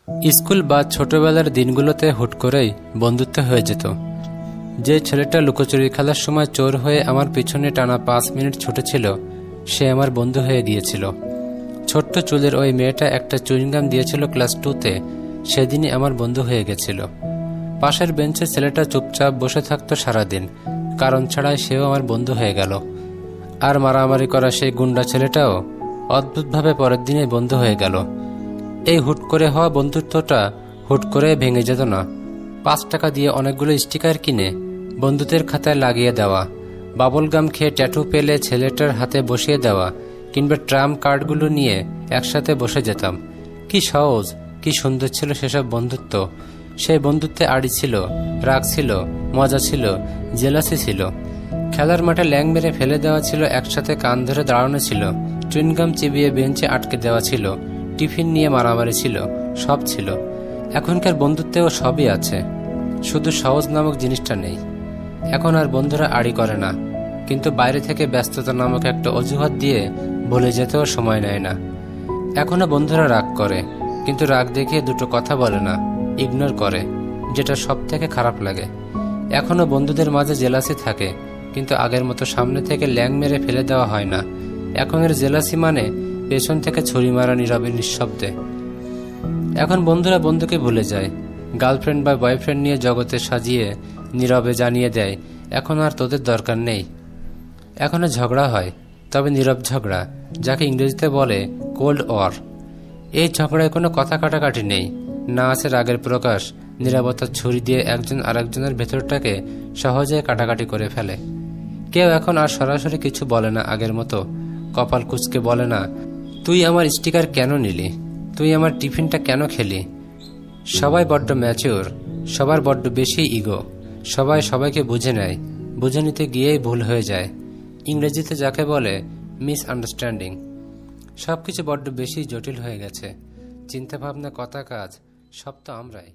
School বা ছোটবেলার দিনগুলোতে হুট করেই বন্ধুত্ব হয়ে যেত। যে ছেলেটা লুকোচুরি খেলার সময় চোর হয়ে আমার পিছনে টানা 5 মিনিট ছুটেছিল, সে আমার বন্ধু হয়ে গিয়েছিল। ছোট্ট চুলের ওই মেয়েটা একটা চুইংগাম দিয়েছিল ক্লাস 2-তে, সেদিনই আমার বন্ধু হয়ে গেছিল। পাশের বেঞ্চে ছেলেটা চুপচাপ বসে থাকতো সারাদিন, কারণ ছাড়াই সেও আমার বন্ধু হয়ে গেল। আর মারামারি করা সেই গুন্ডা ছেলেটাও অদ্ভুতভাবে পরের দিনে বন্ধু হয়ে গেল। এই হুট করে হওয়া বন্ধুত্বটা হুট করে ভেঙে যেত না। 5 টাকা দিয়ে অনেকগুলো স্টিকার কিনে বন্ধুদের খাতায় লাগিয়ে দেওয়া, বাবল গাম খেয়ে ট্যাটু পেলে ছেলেটার হাতে বসিয়ে দেওয়া, কিংবা ট্রাম কার্ডগুলো নিয়ে একসাথে বসে যেতাম। কি সহজ, কি সুন্দর ছিল সেসব বন্ধুত্ব। সেই বন্ধুত্বে আড়ি ছিল, রাগ ছিল, মজা ছিল, জেলাসি ছিল। খেলার মাঠে ল্যাং মেরে ফেলে দেওয়া ছিল, একসাথে কান ধরে দাঁড়ানো ছিল, চুইনগাম চিবিয়ে বেঞ্চে আটকে দেওয়া ছিল, টিফিন নিয়ে মারামারি ছিল, সব ছিল। এখনকার বন্ধুত্বেও সবই আছে, শুধু সহজ নামক জিনিসটা নেই। এখন আর বন্ধুরা আড়ি করে না, কিন্তু বাইরে থেকে ব্যস্ততা নামক একটা অজুহাত দিয়ে বলে যেতেও সময় নেয় না। এখনো বন্ধুরা রাগ করে, কিন্তু রাগ দেখিয়ে দুটো কথা বলে না, ইগনোর করে, যেটা সব থেকে খারাপ লাগে। এখনো বন্ধুদের মাঝে জেলাসি থাকে, কিন্তু আগের মতো সামনে থেকে ল্যাং মেরে ফেলে দেওয়া হয় না। এখনের জেলাসি মানে পেছন থেকে ছুরি মারা নীরবে নিঃশব্দে। এখন বন্ধুরা বন্ধুকে ভুলে যায়, গার্লফ্রেন্ড বা বয়ফ্রেন্ড নিয়ে জগতে সাজিয়ে নীরবে জানিয়ে দেয় এখন আর তোদের দরকার নেই। এখনো ঝগড়া হয়, তবে নীরব ঝগড়া, যাকে ইংরেজিতে বলে কোল্ড ওয়ার। এই ঝগড়ায় কোনো কথা কাটাকাটি নেই, না আছে রাগের প্রকাশ। নীরবতার ছুরি দিয়ে একজন আরেকজনের ভেতরটাকে সহজে কাটাকাটি করে ফেলে। কেউ এখন আর সরাসরি কিছু বলে না আগের মতো। কপাল কুঁচকে বলে না, তুই আমার স্টিকার কেন নিলি, তুই আমার টিফিনটা কেন খেলি। সবাই বড্ড ম্যাচিওর, সবার বড্ড বেশি ইগো। সবাই সবাইকে বুঝে নেয়, বুঝে নিতে গিয়েই ভুল হয়ে যায়, ইংরেজিতে যাকে বলে মিস আন্ডারস্ট্যান্ডিং। সবকিছু বড্ড বেশি জটিল হয়ে গেছে। চিন্তাভাবনা, কথা, কাজ সব তো আমরাই।